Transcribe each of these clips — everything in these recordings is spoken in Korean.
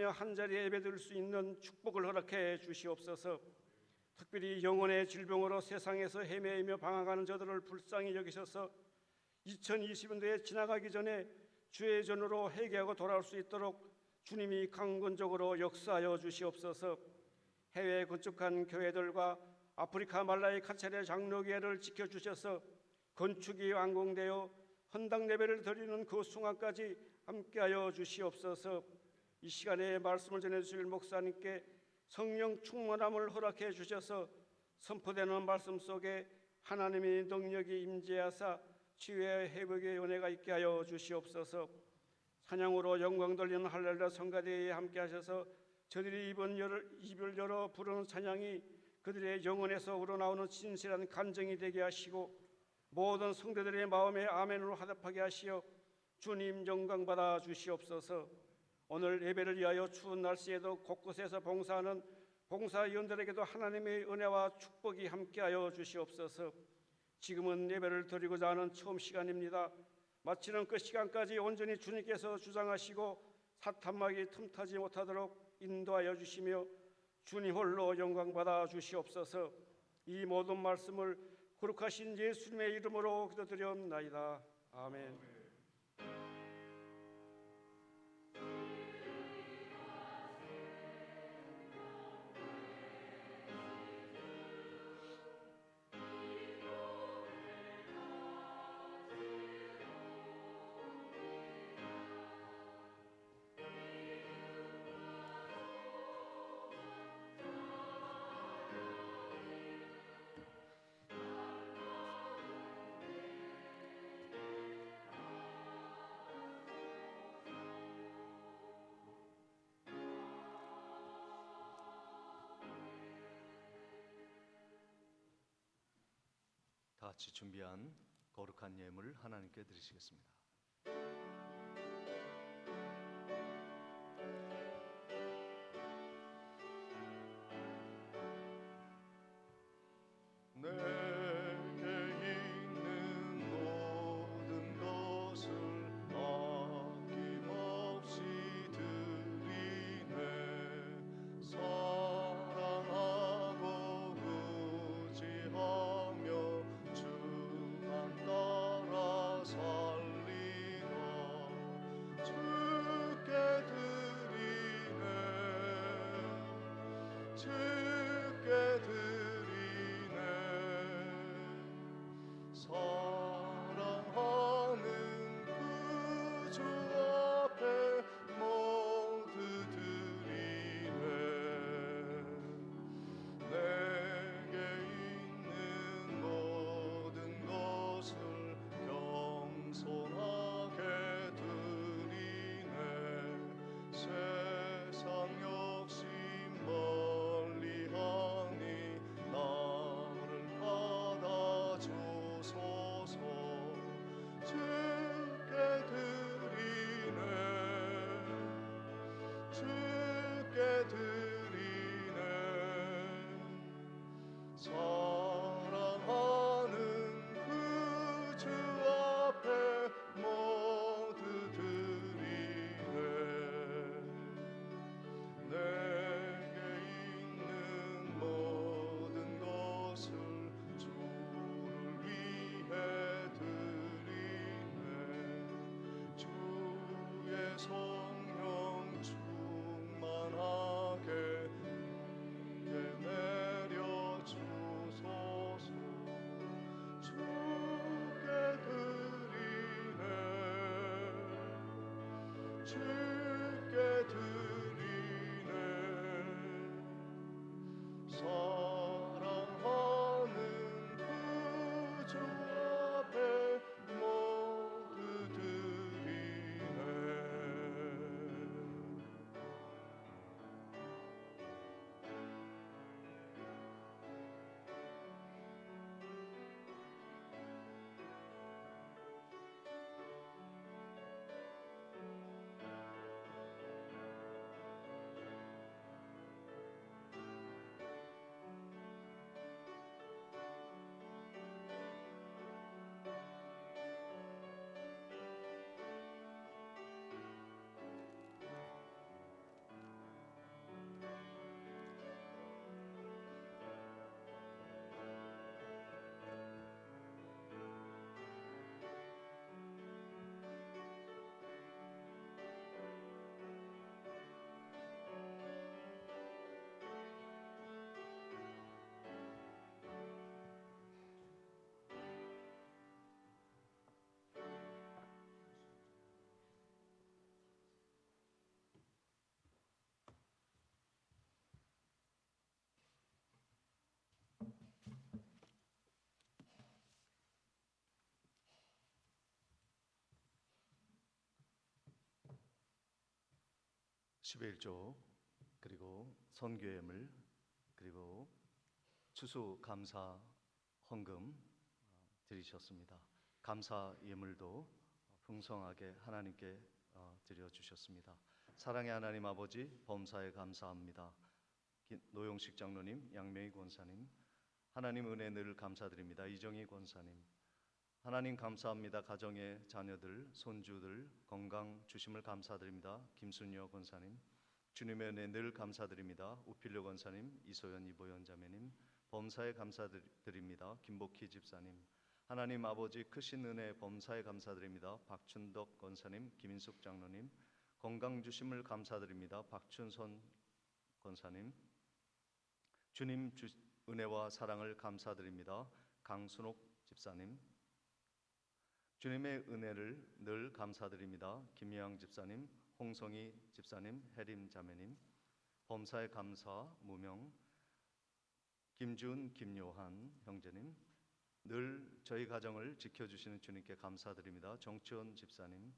기도하며 한자리에 예배드릴 수 있는 축복을 허락해 주시옵소서. 특별히 영혼의 질병으로 세상에서 헤매이며 방황하는 저들을 불쌍히 여기셔서 2020년도에 지나가기 전에 주의 전으로 회개하고 돌아올 수 있도록 주님이 강건적으로 역사하여 주시옵소서. 해외에 건축한 교회들과 아프리카 말라위 카차레 장로교회를 지켜주셔서 건축이 완공되어 헌당 예배를 드리는 그 순간까지 함께하여 주시옵소서. 이 시간에 말씀을 전해주실 목사님께 성령 충만함을 허락해 주셔서 선포되는 말씀 속에 하나님의 능력이 임재하사 치유의 회복의 은혜가 있게 하여 주시옵소서. 찬양으로 영광 돌리는 할렐루야 성가대에 함께 하셔서 저들이 입을 열어 부르는 찬양이 그들의 영혼에서 우러나오는 진실한 감정이 되게 하시고 모든 성도들의 마음에 아멘으로 화답하게 하시어 주님 영광 받아 주시옵소서. 오늘 예배를 위하여 추운 날씨에도 곳곳에서 봉사하는 봉사위원들에게도 하나님의 은혜와 축복이 함께하여 주시옵소서. 지금은 예배를 드리고자 하는 처음 시간입니다. 마치는 그 시간까지 온전히 주님께서 주장하시고 사탄막이 틈타지 못하도록 인도하여 주시며 주님 홀로 영광 받아 주시옵소서. 이 모든 말씀을 거룩하신 예수님의 이름으로 기도드리옵나이다. 아멘. 다 같이 준비한 거룩한 예물 하나님께 드리시겠습니다. 11조 그리고 선교예물 그리고 추수감사 헌금 드리셨습니다. 감사 예물도 풍성하게 하나님께 드려주셨습니다. 사랑의 하나님 아버지, 범사에 감사합니다. 노용식 장로님, 양명희 권사님, 하나님 은혜 늘 감사드립니다. 이정희 권사님, 하나님 감사합니다. 가정의 자녀들, 손주들 건강 주심을 감사드립니다. 김순여 권사님, 주님의 은혜 늘 감사드립니다. 우필려 권사님, 이소연 이보연 자매님, 범사에 감사드립니다. 김복희 집사님, 하나님 아버지 크신 은혜 범사에 감사드립니다. 박춘덕 권사님, 김인숙 장로님, 건강 주심을 감사드립니다. 박춘선 권사님, 주님 은혜와 사랑을 감사드립니다. 강순옥 집사님, 주님의 은혜를 늘 감사드립니다. 김희양 집사님, 홍성희 집사님, 혜림 자매님, 범사에 감사 무명, 김준, 김요한 형제님, 늘 저희 가정을 지켜주시는 주님께 감사드립니다. 정치원 집사님,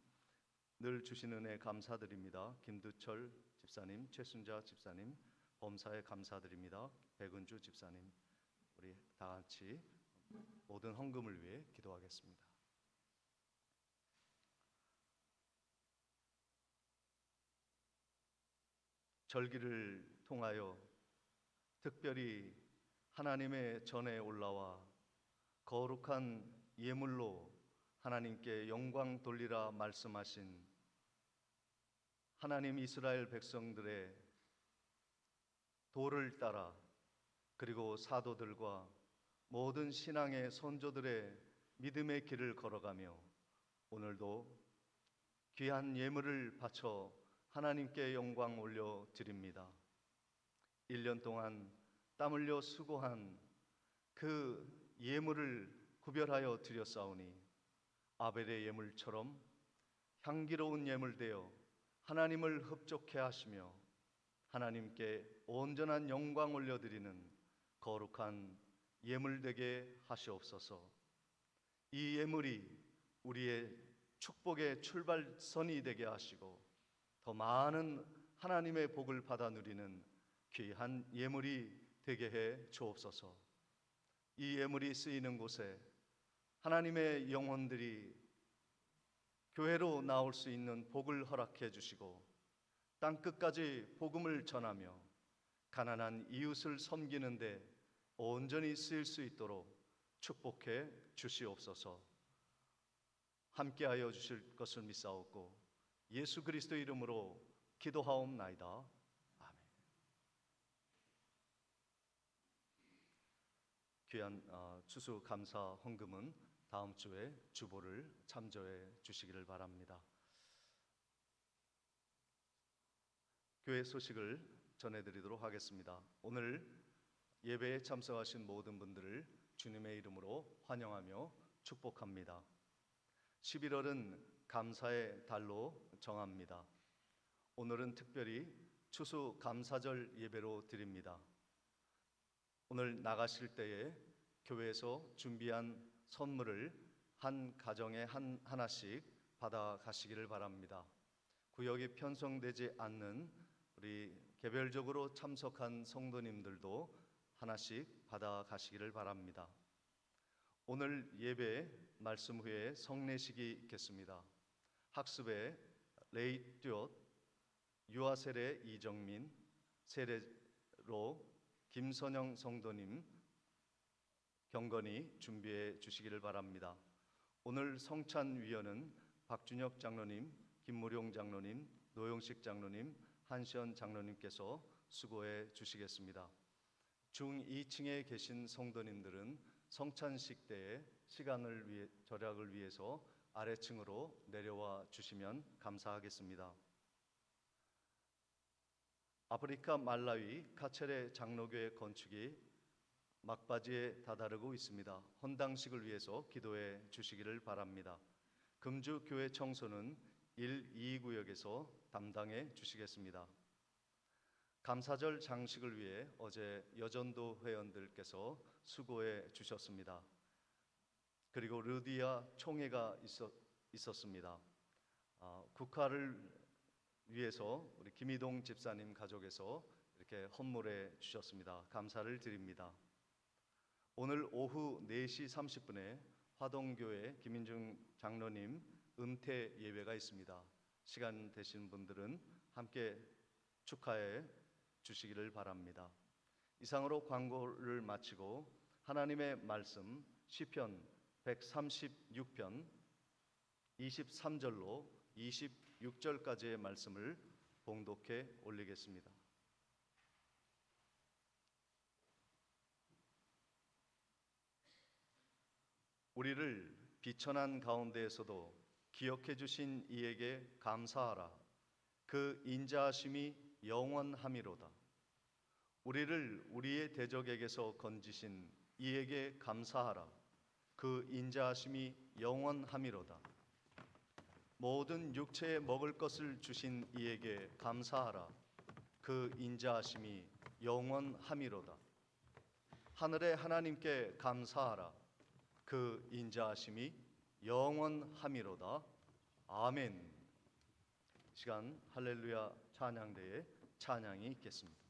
늘 주신 은혜 감사드립니다. 김두철 집사님, 최순자 집사님, 범사에 감사드립니다. 백은주 집사님, 우리 다 같이 모든 헌금을 위해 기도하겠습니다. 절기를 통하여 특별히 하나님의 전에 올라와 거룩한 예물로 하나님께 영광 돌리라 말씀하신 하나님 이스라엘 백성들의 도를 따라 그리고 사도들과 모든 신앙의 선조들의 믿음의 길을 걸어가며 오늘도 귀한 예물을 바쳐 하나님께 영광 올려 드립니다. 1년 동안 땀 흘려 수고한 그 예물을 구별하여 드렸사오니 아벨의 예물처럼 향기로운 예물 되어 하나님을 흡족해 하시며 하나님께 온전한 영광 올려드리는 거룩한 예물 되게 하시옵소서. 이 예물이 우리의 축복의 출발선이 되게 하시고 더 많은 하나님의 복을 받아 누리는 귀한 예물이 되게 해 주옵소서. 이 예물이 쓰이는 곳에 하나님의 영혼들이 교회로 나올 수 있는 복을 허락해 주시고 땅끝까지 복음을 전하며 가난한 이웃을 섬기는 데 온전히 쓰일 수 있도록 축복해 주시옵소서. 함께하여 주실 것을 믿사옵고 예수 그리스도 이름으로 기도하옵나이다. 아멘. 귀한 추수 감사 헌금은 다음 주에 주보를 참조해 주시기를 바랍니다. 교회 소식을 전해드리도록 하겠습니다. 오늘 예배에 참석하신 모든 분들을 주님의 이름으로 환영하며 축복합니다. 11월은 감사의 달로 정합니다. 오늘은 특별히 추수 감사절 예배로 드립니다. 오늘 나가실 때에 교회에서 준비한 선물을 한 가정에 하나씩 받아 가시기를 바랍니다. 구역이 편성되지 않는 우리 개별적으로 참석한 성도님들도 하나씩 받아 가시기를 바랍니다. 오늘 예배 말씀 후에 성례식이 있겠습니다. 학습의 레이듀엇, 유아세례 이정민, 세례로 김선영 성도님 경건히 준비해 주시기를 바랍니다. 오늘 성찬위원은 박준혁 장로님, 김무룡 장로님, 노용식 장로님, 한시연 장로님께서 수고해 주시겠습니다. 중2층에 계신 성도님들은 성찬식 때에 절약을 위해서 아래층으로 내려와 주시면 감사하겠습니다. 아프리카 말라위 카체레 장로교회 건축이 막바지에 다다르고 있습니다. 헌당식을 위해서 기도해 주시기를 바랍니다. 금주 교회 청소는 1, 2 구역에서 담당해 주시겠습니다. 감사절 장식을 위해 어제 여전도 회원들께서 수고해 주셨습니다. 그리고 르디아 총회가 있었습니다. 국화를 위해서 우리 김희동 집사님 가족에서 이렇게 헌물해 주셨습니다. 감사를 드립니다. 오늘 오후 4시 30분에 화동교회 김인중 장로님 은퇴 예배가 있습니다. 시간 되신 분들은 함께 축하해 주시기를 바랍니다. 이상으로 광고를 마치고 하나님의 말씀 시편 136편 23절로 26절까지의 말씀을 봉독해 올리겠습니다. 우리를 비천한 가운데에서도 기억해 주신 이에게 감사하라. 그 인자하심이 영원함이로다. 우리를 우리의 대적에게서 건지신 이에게 감사하라. 그 인자하심이 영원함이로다. 모든 육체에 먹을 것을 주신 이에게 감사하라. 그 인자하심이 영원함이로다. 하늘의 하나님께 감사하라. 그 인자하심이 영원함이로다. 아멘. 시간 할렐루야 찬양대에 찬양이 있겠습니다.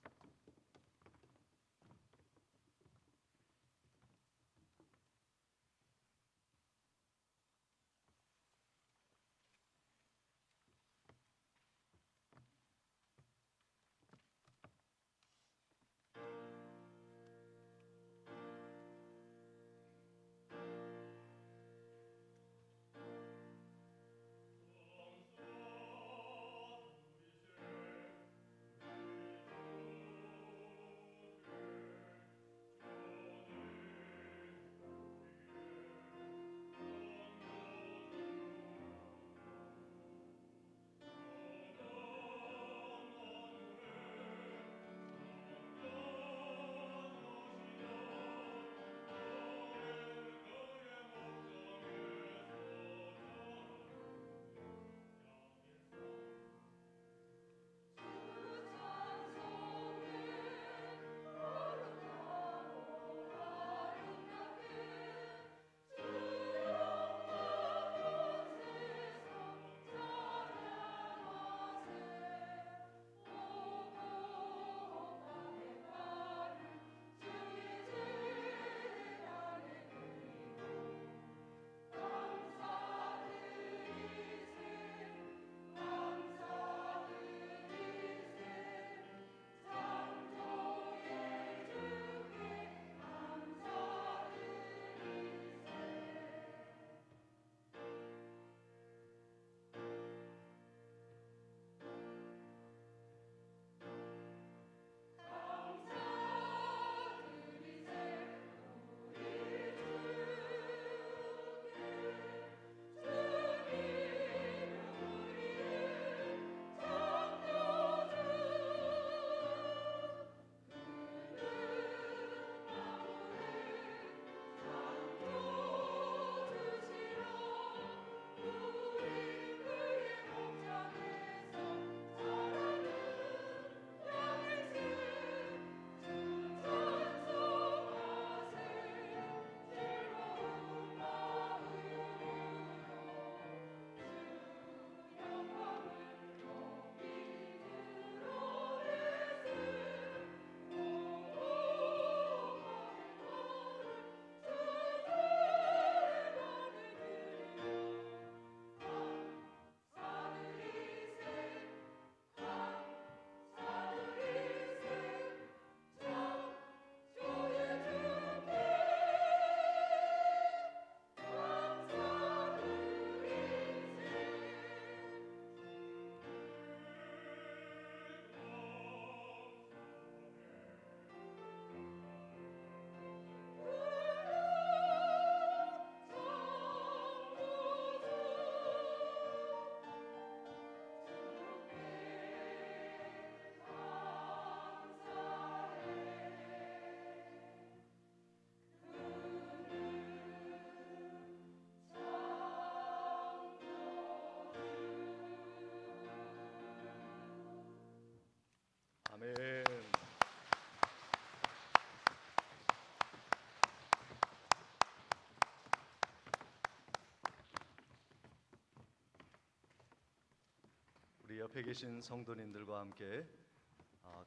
옆에 계신 성도님들과 함께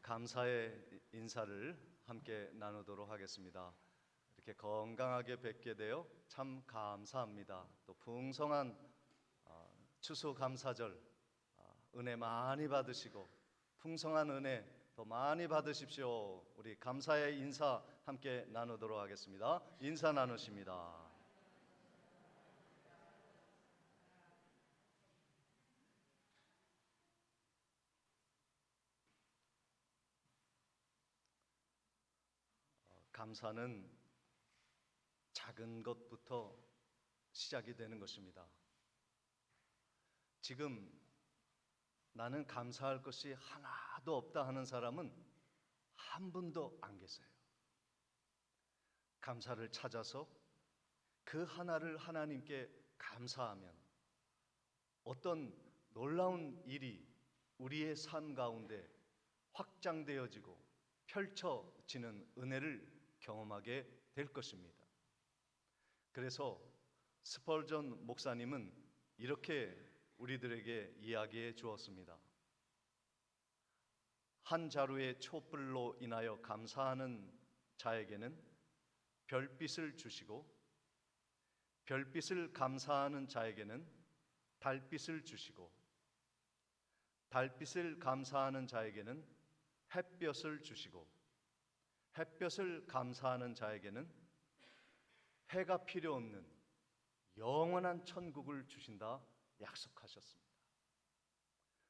감사의 인사를 함께 나누도록 하겠습니다. 이렇게 건강하게 뵙게 되어 참 감사합니다. 또 풍성한 추수감사절 은혜 많이 받으시고 풍성한 은혜 더 많이 받으십시오. 우리 감사의 인사 함께 나누도록 하겠습니다. 인사 나누십니다. 감사는 작은 것부터 시작이 되는 것입니다. 지금 나는 감사할 것이 하나도 없다 하는 사람은 한 분도 안 계세요. 감사를 찾아서 그 하나를 하나님께 감사하면 어떤 놀라운 일이 우리의 삶 가운데 확장되어지고 펼쳐지는 은혜를 경험하게 될 것입니다. 그래서 스펄전 목사님은 이렇게 우리들에게 이야기해 주었습니다. 한 자루의 촛불로 인하여 감사하는 자에게는 별빛을 주시고 별빛을 감사하는 자에게는 달빛을 주시고 달빛을 감사하는 자에게는 햇볕을 주시고 햇볕을 감사하는 자에게는 해가 필요 없는 영원한 천국을 주신다 약속하셨습니다.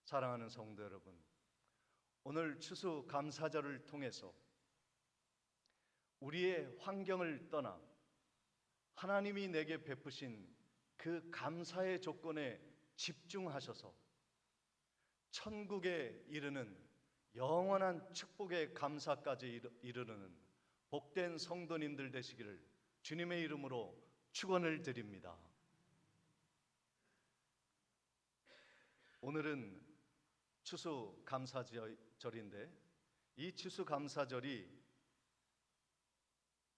사랑하는 성도 여러분, 오늘 추수감사절을 통해서 우리의 환경을 떠나 하나님이 내게 베푸신 그 감사의 조건에 집중하셔서 천국에 이르는 영원한 축복의 감사까지 이르는 복된 성도님들 되시기를 주님의 이름으로 축원을 드립니다. 오늘은 추수감사절인데 이 추수감사절이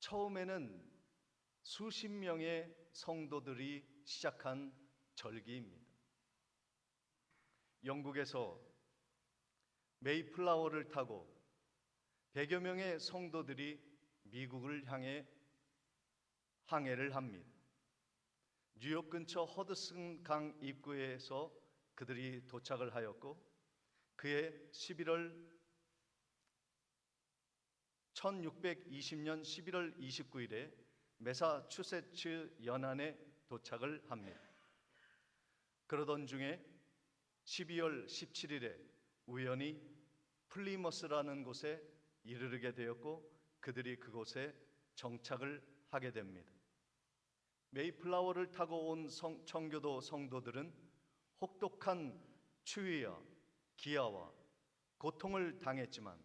처음에는 수십 명의 성도들이 시작한 절기입니다. 영국에서 메이플라워를 타고 100여 명의 성도들이 미국을 향해 항해를 합니다. 뉴욕 근처 허드슨 강 입구에서 그들이 도착을 하였고 그해 1620년 11월 29일에 매사추세츠 연안에 도착을 합니다. 그러던 중에 12월 17일에 우연히 플리머스라는 곳에 이르게 되었고 그들이 그곳에 정착을 하게 됩니다. 메이플라워를 타고 온 청교도 성도들은 혹독한 추위와 기아와 고통을 당했지만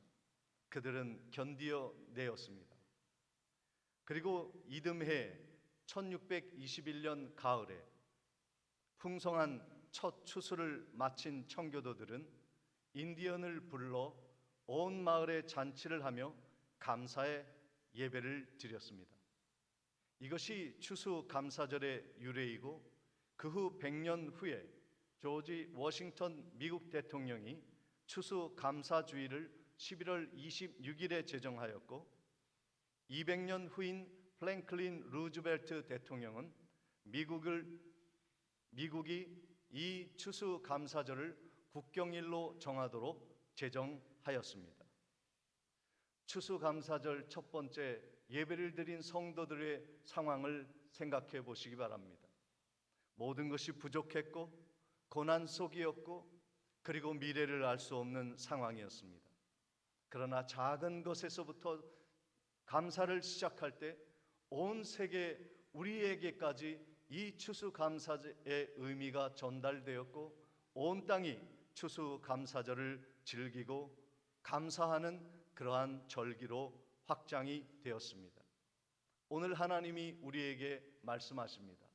그들은 견디어내었습니다. 그리고 이듬해 1621년 가을에 풍성한 첫 추수를 마친 청교도들은 인디언을 불러 온 마을에 잔치를 하며 감사의 예배를 드렸습니다. 이것이 추수감사절의 유래이고 그 후 100년 후에 조지 워싱턴 미국 대통령이 추수감사주의를 11월 26일에 제정하였고 200년 후인 프랭클린 루즈벨트 대통령은 미국이 이 추수감사절을 국경일로 정하도록 제정하였습니다. 추수감사절 첫 번째 예배를 드린 성도들의 상황을 생각해 보시기 바랍니다. 모든 것이 부족했고 고난 속이었고 그리고 미래를 알 수 없는 상황이었습니다. 그러나 작은 것에서부터 감사를 시작할 때 온 세계 우리에게까지 이 추수감사의 의미가 전달되었고 온 땅이 추수감사절을 즐기고 감사하는 그러한 절기로 확장이 되었습니다. 오늘 하나님이 우리에게 말씀하십니다.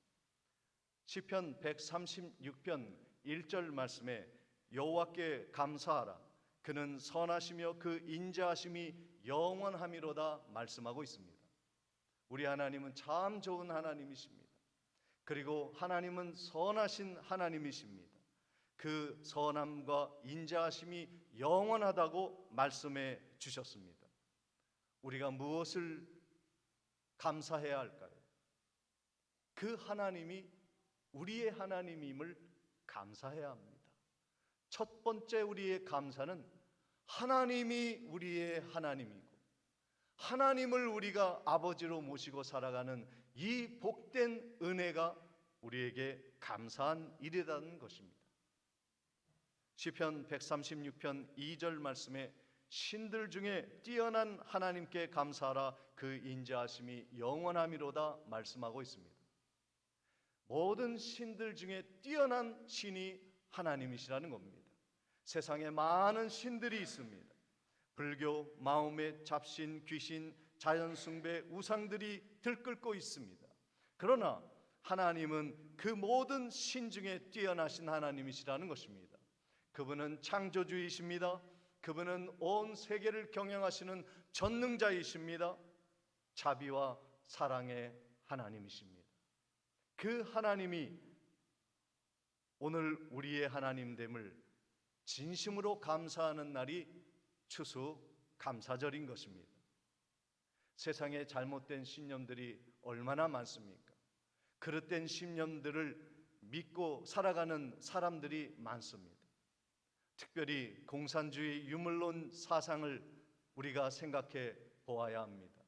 시편 136편 1절 말씀에 여호와께 감사하라 그는 선하시며 그 인자하심이 영원함이로다 말씀하고 있습니다. 우리 하나님은 참 좋은 하나님이십니다. 그리고 하나님은 선하신 하나님이십니다. 그 선함과 인자하심이 영원하다고 말씀해 주셨습니다. 우리가 무엇을 감사해야 할까요? 그 하나님이 우리의 하나님임을 감사해야 합니다. 첫 번째 우리의 감사는 하나님이 우리의 하나님이고 하나님을 우리가 아버지로 모시고 살아가는 이 복된 은혜가 우리에게 감사한 일이라는 것입니다. 시편 136편 2절 말씀에 신들 중에 뛰어난 하나님께 감사하라 그 인자하심이 영원함이로다 말씀하고 있습니다. 모든 신들 중에 뛰어난 신이 하나님이시라는 겁니다. 세상에 많은 신들이 있습니다. 불교, 마음의 잡신, 귀신, 자연숭배, 우상들이 들끓고 있습니다. 그러나 하나님은 그 모든 신 중에 뛰어나신 하나님이시라는 것입니다. 그분은 창조주이십니다. 그분은 온 세계를 경영하시는 전능자이십니다. 자비와 사랑의 하나님이십니다. 그 하나님이 오늘 우리의 하나님됨을 진심으로 감사하는 날이 추수 감사절인 것입니다. 세상에 잘못된 신념들이 얼마나 많습니까? 그릇된 신념들을 믿고 살아가는 사람들이 많습니다. 특별히 공산주의 유물론 사상을 우리가 생각해 보아야 합니다.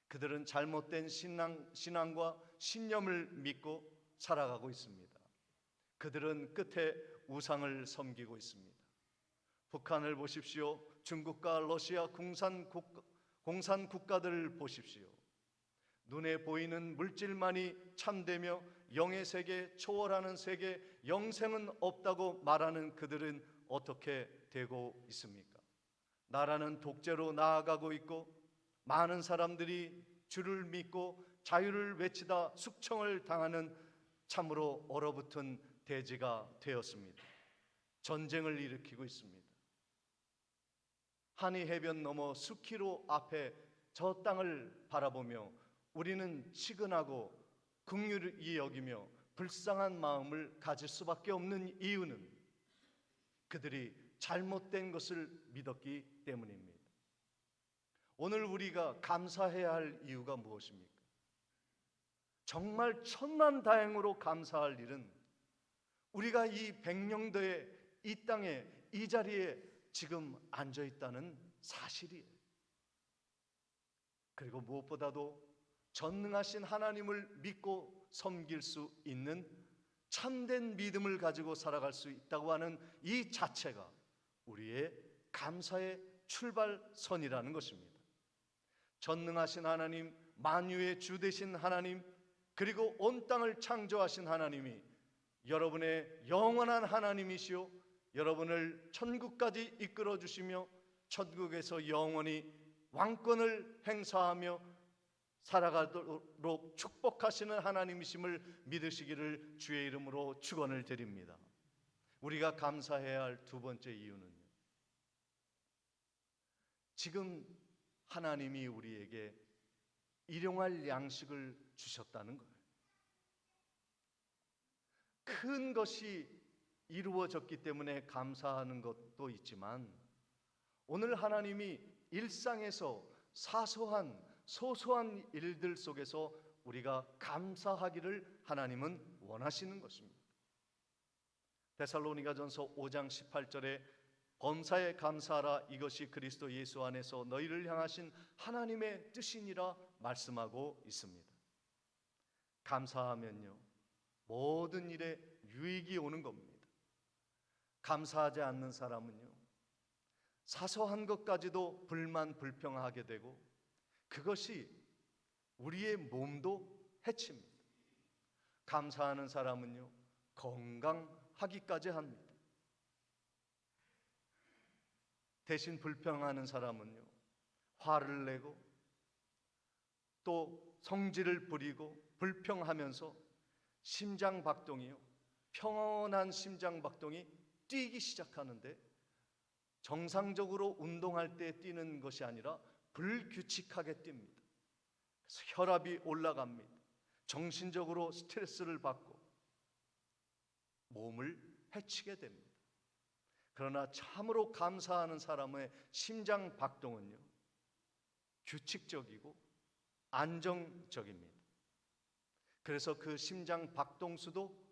그들은 잘못된 신앙과 신념을 믿고 살아가고 있습니다. 그들은 끝에 우상을 섬기고 있습니다. 북한을 보십시오. 중국과 러시아 공산 국가들을 보십시오. 눈에 보이는 물질만이 참되며 영의 세계, 초월하는 세계, 영생은 없다고 말하는 그들은 어떻게 되고 있습니까? 나라는 독재로 나아가고 있고 많은 사람들이 주를 믿고 자유를 외치다 숙청을 당하는 참으로 얼어붙은 대지가 되었습니다. 전쟁을 일으키고 있습니다. 한이 해변 너머 수키로 앞에 저 땅을 바라보며 우리는 치근하고 긍휼히 여기며 불쌍한 마음을 가질 수밖에 없는 이유는 그들이 잘못된 것을 믿었기 때문입니다. 오늘 우리가 감사해야 할 이유가 무엇입니까? 정말 천만다행으로 감사할 일은 우리가 이 백령도의 이 땅에 이 자리에 지금 앉아 있다는 사실이에요. 그리고 무엇보다도 전능하신 하나님을 믿고 섬길 수 있는 참된 믿음을 가지고 살아갈 수 있다고 하는 이 자체가 우리의 감사의 출발선이라는 것입니다. 전능하신 하나님, 만유의 주 되신 하나님, 그리고 온 땅을 창조하신 하나님이 여러분의 영원한 하나님이시오, 여러분을 천국까지 이끌어 주시며 천국에서 영원히 왕권을 행사하며 살아가도록 축복하시는 하나님이심을 믿으시기를 주의 이름으로 축원을 드립니다. 우리가 감사해야 할 두 번째 이유는요, 지금 하나님이 우리에게 일용할 양식을 주셨다는 거예요. 큰 것이 이루어졌기 때문에 감사하는 것도 있지만 오늘 하나님이 일상에서 소소한 일들 속에서 우리가 감사하기를 하나님은 원하시는 것입니다. 데살로니가전서 5장 18절에 범사에 감사하라, 이것이 그리스도 예수 안에서 너희를 향하신 하나님의 뜻이니라 말씀하고 있습니다. 감사하면요, 모든 일에 유익이 오는 겁니다. 감사하지 않는 사람은요, 사소한 것까지도 불평하게 되고 그것이 우리의 몸도 해칩니다. 감사하는 사람은요, 건강하기까지 합니다. 대신 불평하는 사람은요, 화를 내고 또 성질을 부리고 불평하면서 심장박동이요, 평온한 심장박동이 뛰기 시작하는데 정상적으로 운동할 때 뛰는 것이 아니라 불규칙하게 뜁니다. 그래서 혈압이 올라갑니다. 정신적으로 스트레스를 받고 몸을 해치게 됩니다. 그러나 참으로 감사하는 사람의 심장 박동은요, 규칙적이고 안정적입니다. 그래서 그 심장 박동수도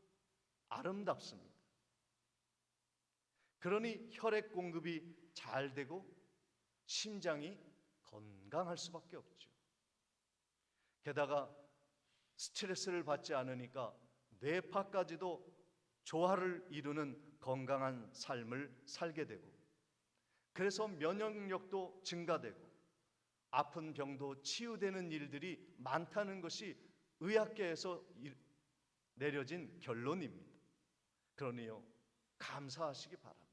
아름답습니다. 그러니 혈액 공급이 잘 되고 심장이 건강할 수밖에 없죠. 게다가 스트레스를 받지 않으니까 뇌파까지도 조화를 이루는 건강한 삶을 살게 되고, 그래서 면역력도 증가되고 아픈 병도 치유되는 일들이 많다는 것이 의학계에서 내려진 결론입니다. 그러니요, 감사하시기 바랍니다.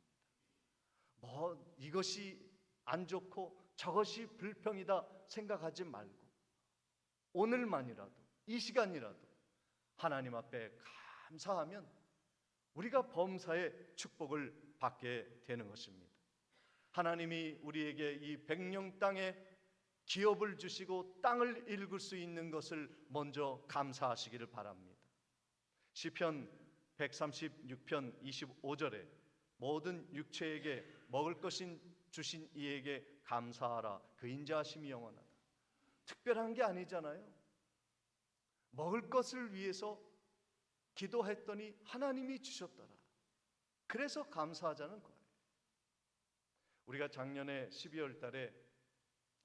이것이 안 좋고 저것이 불평이다 생각하지 말고 오늘만이라도, 이 시간이라도 하나님 앞에 감사하면 우리가 범사의 축복을 받게 되는 것입니다. 하나님이 우리에게 이 백령 땅에 기업을 주시고 땅을 일굴 수 있는 것을 먼저 감사하시기를 바랍니다. 시편 136편 25절에 모든 육체에게 먹을 것인 주신 이에게 감사하라. 그 인자하심이 영원하다. 특별한 게 아니잖아요. 먹을 것을 위해서 기도했더니 하나님이 주셨더라. 그래서 감사하자는 거예요. 우리가 작년에 12월 달에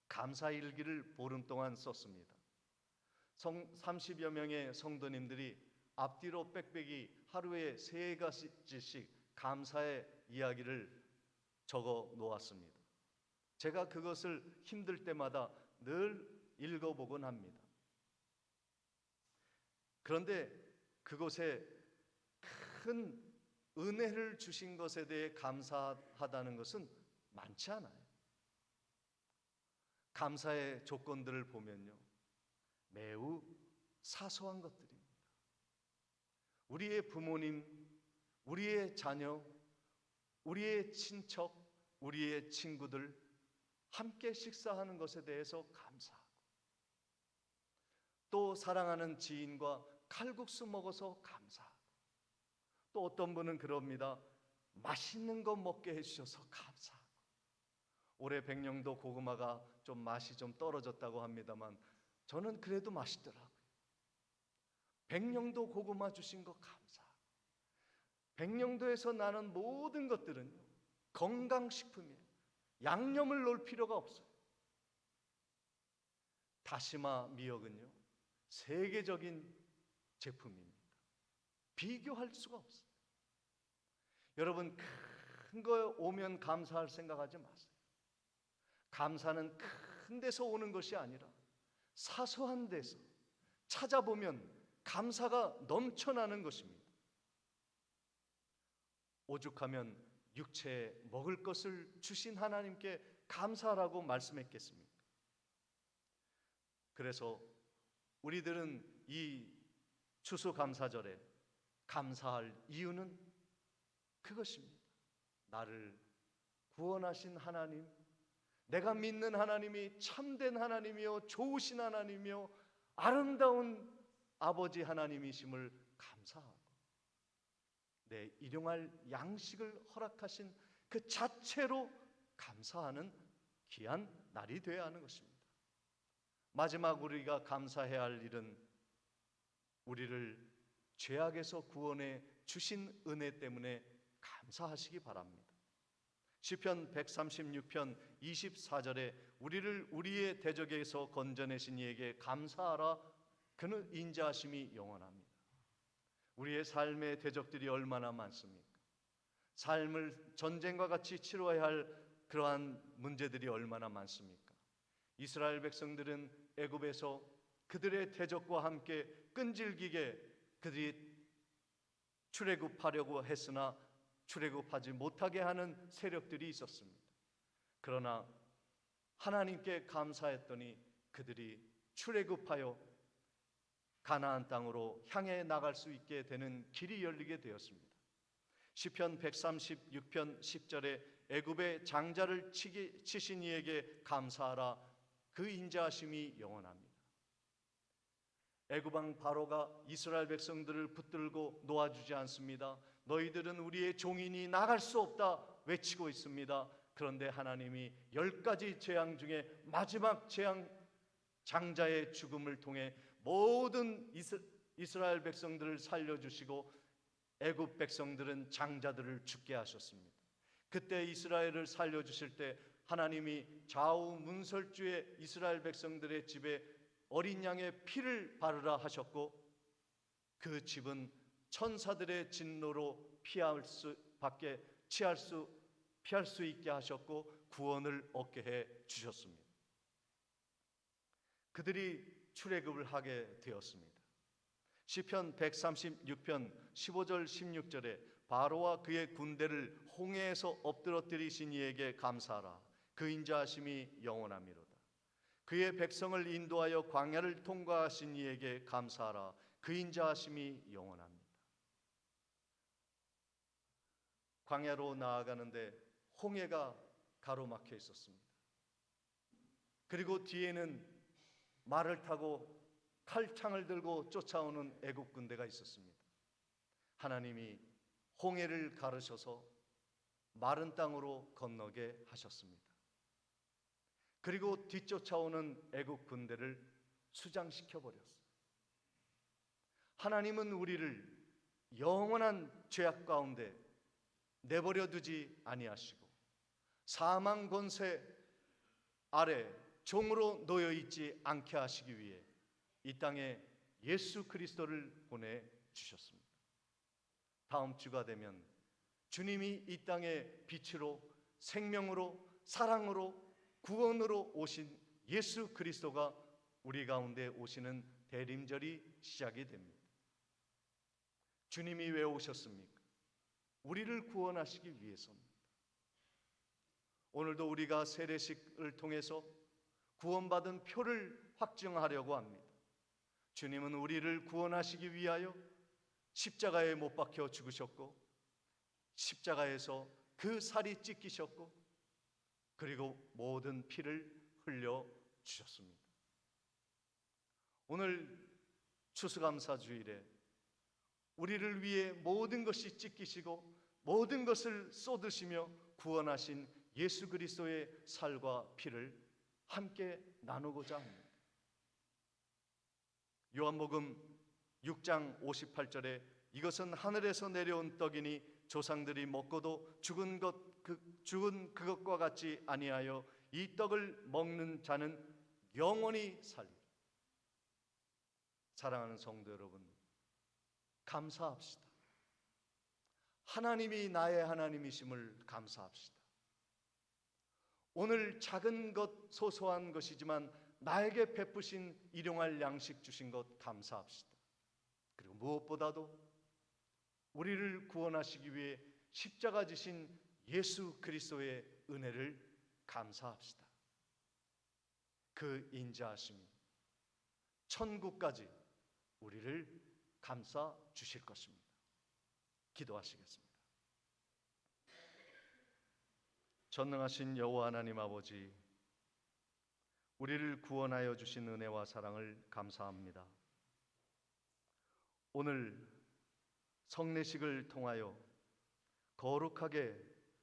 감사일기를 보름 동안 썼습니다. 30여 명의 성도님들이 앞뒤로 빽빽이 하루에 3가지씩 감사의 이야기를 적어 놓았습니다. 제가 그것을 힘들 때마다 늘 읽어보곤 합니다. 그런데 그곳에 큰 은혜를 주신 것에 대해 감사하다는 것은 많지 않아요. 감사의 조건들을 보면요, 매우 사소한 것들입니다. 우리의 부모님, 우리의 자녀, 우리의 친척, 우리의 친구들 함께 식사하는 것에 대해서 감사하고, 또 사랑하는 지인과 칼국수 먹어서 감사하고, 또 어떤 분은 그럽니다. 맛있는 거 먹게 해주셔서 감사하고. 올해 백령도 고구마가 좀 맛이 좀 떨어졌다고 합니다만 저는 그래도 맛있더라고요. 백령도 고구마 주신 거 감사하고, 백령도에서 나는 모든 것들은 건강식품이에요. 양념을 넣을 필요가 없어요. 다시마 미역은요, 세계적인 제품입니다. 비교할 수가 없어요. 여러분, 큰 거 오면 감사할 생각하지 마세요. 감사는 큰 데서 오는 것이 아니라 사소한 데서 찾아보면 감사가 넘쳐나는 것입니다. 오죽하면 육체에 먹을 것을 주신 하나님께 감사하라고 말씀했겠습니까? 그래서 우리들은 이 추수감사절에 감사할 이유는 그것입니다. 나를 구원하신 하나님, 내가 믿는 하나님이 참된 하나님이요 좋으신 하나님이요 아름다운 아버지 하나님이심을 감사하고, 내 일용할 양식을 허락하신 그 자체로 감사하는 귀한 날이 되어야 하는 것입니다. 마지막 우리가 감사해야 할 일은 우리를 죄악에서 구원해 주신 은혜 때문에 감사하시기 바랍니다. 시편 136편 24절에 우리를 우리의 대적에서 건져내신 이에게 감사하라. 그는 인자하심이 영원합니다. 우리의 삶의 대적들이 얼마나 많습니까? 삶을 전쟁과 같이 치러야 할 그러한 문제들이 얼마나 많습니까? 이스라엘 백성들은 애굽에서 그들의 대적과 함께 끈질기게 그들이 출애굽하려고 했으나 출애굽하지 못하게 하는 세력들이 있었습니다. 그러나 하나님께 감사했더니 그들이 출애굽하여 가나안 땅으로 향해 나갈 수 있게 되는 길이 열리게 되었습니다. 시편 136편 10절에 애굽의 장자를 치신 이에게 감사하라. 그 인자하심이 영원합니다. 애굽 왕 바로가 이스라엘 백성들을 붙들고 놓아주지 않습니다. 너희들은 우리의 종이니 나갈 수 없다 외치고 있습니다. 그런데 하나님이 10가지 재앙 중에 마지막 재앙, 장자의 죽음을 통해 모든 이스라엘 백성들을 살려주시고 애굽 백성들은 장자들을 죽게 하셨습니다. 그때 이스라엘을 살려주실 때 하나님이 좌우 문설주에 이스라엘 백성들의 집에 어린 양의 피를 바르라 하셨고, 그 집은 천사들의 진노로 피할 수 있게 하셨고 구원을 얻게 해 주셨습니다. 그들이 출애굽을 하게 되었습니다. 시편 136편 15절 16절에 바로와 그의 군대를 홍해에서 엎드러뜨리신 이에게 감사하라. 그 인자하심이 영원하미로다. 그의 백성을 인도하여 광야를 통과하신 이에게 감사하라. 그 인자하심이 영원합니다. 광야로 나아가는데 홍해가 가로막혀 있었습니다. 그리고 뒤에는 말을 타고 칼창을 들고 쫓아오는 애국 군대가 있었습니다. 하나님이 홍해를 가르셔서 마른 땅으로 건너게 하셨습니다. 그리고 뒤쫓아오는 애국 군대를 수장시켜 버렸어요. 하나님은 우리를 영원한 죄악 가운데 내버려 두지 아니하시고 사망 권세 아래 종으로 놓여 있지 않게 하시기 위해 이 땅에 예수 그리스도를 보내 주셨습니다. 다음 주가 되면 주님이 이 땅에 빛으로 생명으로 사랑으로 구원으로 오신 예수 그리스도가 우리 가운데 오시는 대림절이 시작이 됩니다. 주님이 왜 오셨습니까? 우리를 구원하시기 위해서입니다. 오늘도 우리가 세례식을 통해서 구원받은 표를 확증하려고 합니다. 주님은 우리를 구원하시기 위하여 십자가에 못 박혀 죽으셨고, 십자가에서 그 살이 찢기셨고, 그리고 모든 피를 흘려 주셨습니다. 오늘 추수감사주일에 우리를 위해 모든 것이 찢기시고 모든 것을 쏟으시며 구원하신 예수 그리스도의 살과 피를 함께 나누고자 합니다. 요한복음 6장 58절에 이것은 하늘에서 내려온 떡이니 조상들이 먹고도 죽은 그것과 같지 아니하여 이 떡을 먹는 자는 영원히 살리라. 사랑하는 성도 여러분, 감사합시다. 하나님이 나의 하나님이심을 감사합시다. 오늘 작은 것 소소한 것이지만 나에게 베푸신 일용할 양식 주신 것 감사합시다. 그리고 무엇보다도 우리를 구원하시기 위해 십자가 지신 예수 그리스도의 은혜를 감사합시다. 그 인자하심이 천국까지 우리를 감싸 주실 것입니다. 기도하시겠습니다. 전능하신 여호와 하나님 아버지, 우리를 구원하여 주신 은혜와 사랑을 감사합니다. 오늘 성례식을 통하여 거룩하게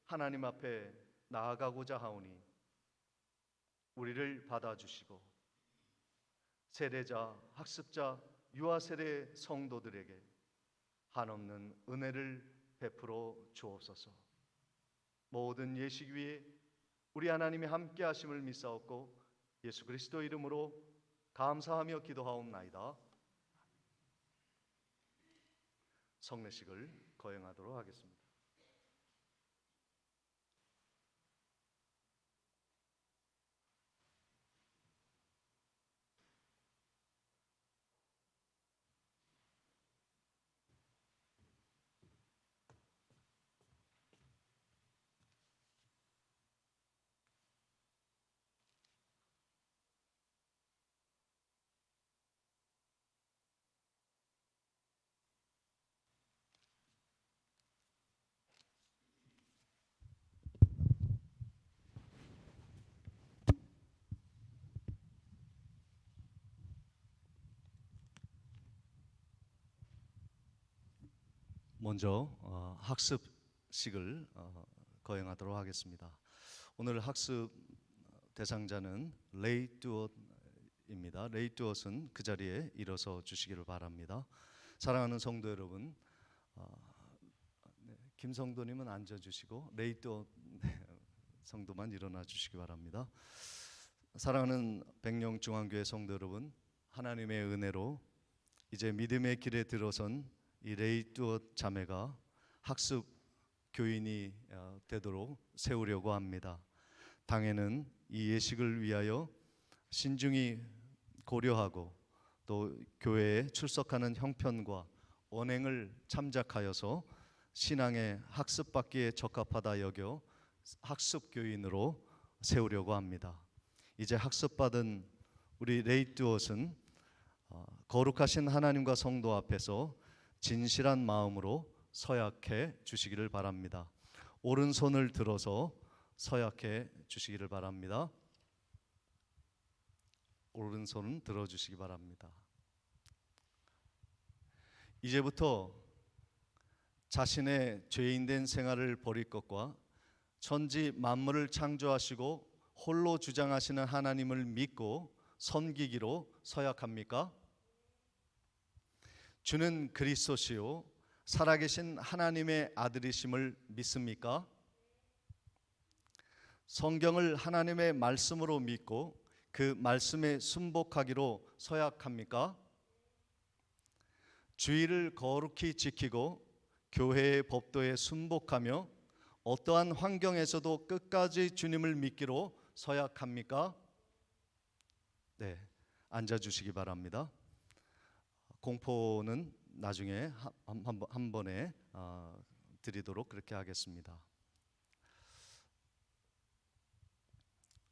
하나님 앞에 나아가고자 하오니 우리를 받아주시고 세례자, 학습자, 유아세례 성도들에게 한없는 은혜를 베풀어 주옵소서. 모든 예식 위에 우리 하나님이 함께 하심을 믿사옵고 예수 그리스도 이름으로 감사하며 기도하옵나이다. 성례식을 거행하도록 하겠습니다. 먼저 학습식을 거행하도록 하겠습니다. 오늘 학습 대상자는 레이 듀엇입니다. 레이 듀엇은 그 자리에 일어서 주시기를 바랍니다. 사랑하는 성도 여러분, 김성도님은 앉아주시고 레이 듀엇 성도만 일어나 주시기 바랍니다. 사랑하는 백령중앙교회 성도 여러분, 하나님의 은혜로 이제 믿음의 길에 들어선 이 레이 듀엇 자매가 학습 교인이 되도록 세우려고 합니다. 당에는 이 예식을 위하여 신중히 고려하고 또 교회에 출석하는 형편과 언행을 참작하여서 신앙의 학습받기에 적합하다 여겨 학습 교인으로 세우려고 합니다. 이제 학습받은 우리 레이 듀엇은 거룩하신 하나님과 성도 앞에서 진실한 마음으로 서약해 주시기를 바랍니다. 오른손을 들어서 서약해 주시기를 바랍니다. 오른손은 들어주시기 바랍니다. 이제부터 자신의 죄인된 생활을 버릴 것과 천지 만물을 창조하시고 홀로 주장하시는 하나님을 믿고 섬기기로 서약합니까? 주는 그리스도시요 살아계신 하나님의 아들이심을 믿습니까? 성경을 하나님의 말씀으로 믿고 그 말씀에 순복하기로 서약합니까? 주의를 거룩히 지키고 교회의 법도에 순복하며 어떠한 환경에서도 끝까지 주님을 믿기로 서약합니까? 네, 앉아주시기 바랍니다. 공포는 나중에 한 번에 드리도록 그렇게 하겠습니다.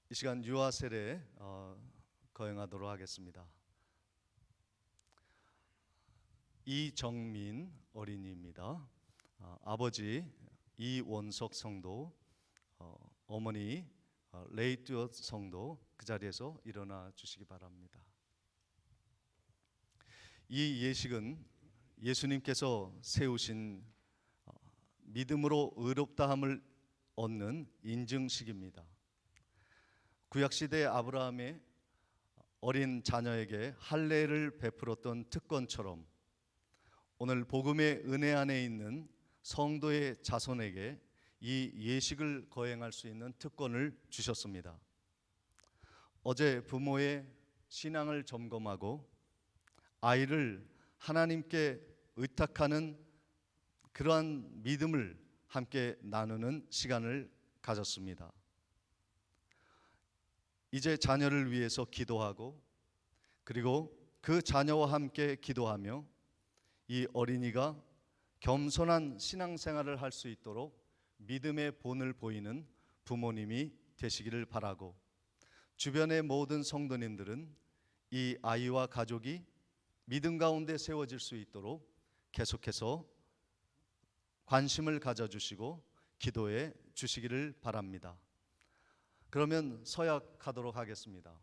이 시간 유아 세례 거행하도록 하겠습니다. 이정민 어린이입니다. 아버지 이원석 성도, 어머니 레이 듀엇 성도 그 자리에서 일어나 주시기 바랍니다. 이 예식은 예수님께서 세우신 믿음으로 의롭다함을 얻는 인증식입니다. 구약시대 아브라함의 어린 자녀에게 할례를 베풀었던 특권처럼 오늘 복음의 은혜 안에 있는 성도의 자손에게 이 예식을 거행할 수 있는 특권을 주셨습니다. 어제 부모의 신앙을 점검하고 아이를 하나님께 의탁하는 그러한 믿음을 함께 나누는 시간을 가졌습니다. 이제 자녀를 위해서 기도하고 그리고 그 자녀와 함께 기도하며 이 어린이가 겸손한 신앙생활을 할 수 있도록 믿음의 본을 보이는 부모님이 되시기를 바라고, 주변의 모든 성도님들은 이 아이와 가족이 믿음 가운데 세워질 수 있도록 계속해서 관심을 가져주시고 기도해 주시기를 바랍니다. 그러면 서약하도록 하겠습니다.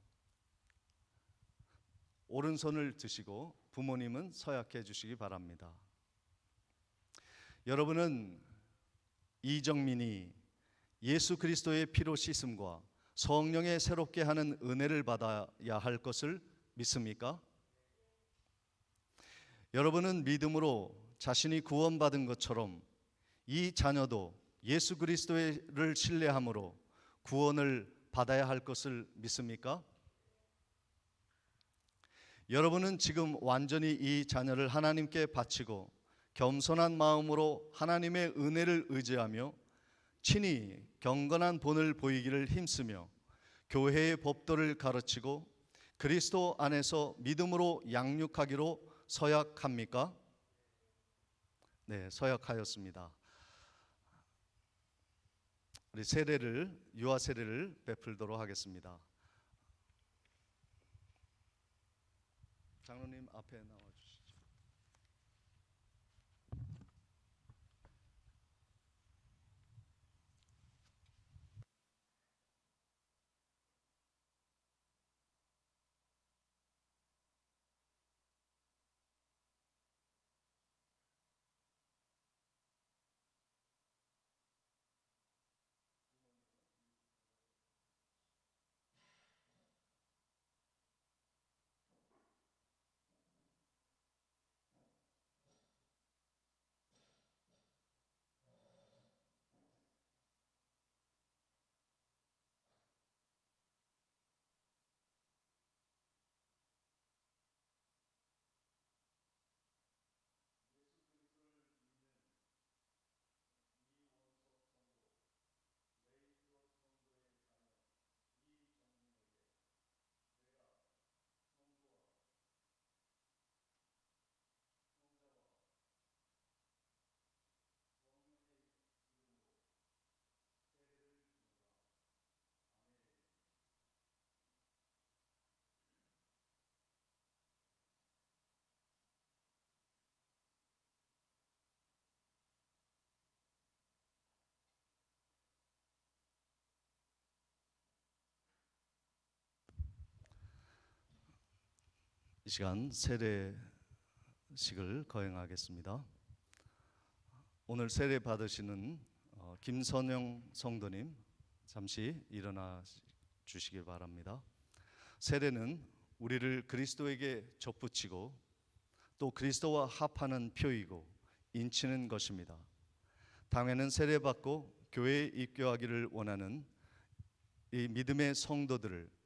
오른손을 드시고 부모님은 서약해 주시기 바랍니다. 여러분은 이정민이 예수 그리스도의 피로 씻음과 성령의 새롭게 하는 은혜를 받아야 할 것을 믿습니까? 여러분은 믿음으로 자신이 구원받은 것처럼 이 자녀도 예수 그리스도를 신뢰함으로 구원을 받아야 할 것을 믿습니까? 여러분은 지금 완전히 이 자녀를 하나님께 바치고 겸손한 마음으로 하나님의 은혜를 의지하며 친히 경건한 본을 보이기를 힘쓰며 교회의 법도를 가르치고 그리스도 안에서 믿음으로 양육하기로 서약합니까? 네, 서약하였습니다. 우리 유아 세례를 베풀도록 하겠습니다. 장로님 앞에 나와 주시죠. 이 시간 세례식을 거행하겠습니다. 오늘 세례 받으시는 김선영 성도님 잠시 일어나 주시길 바랍니다. 세례는 우리를 그리스도에게 접붙이고 또 그리스도와 합하는 표이고 인치는 것입니다. 당회는 세례받고 교회에 입교하기를 원하는 이 믿음의 성도들을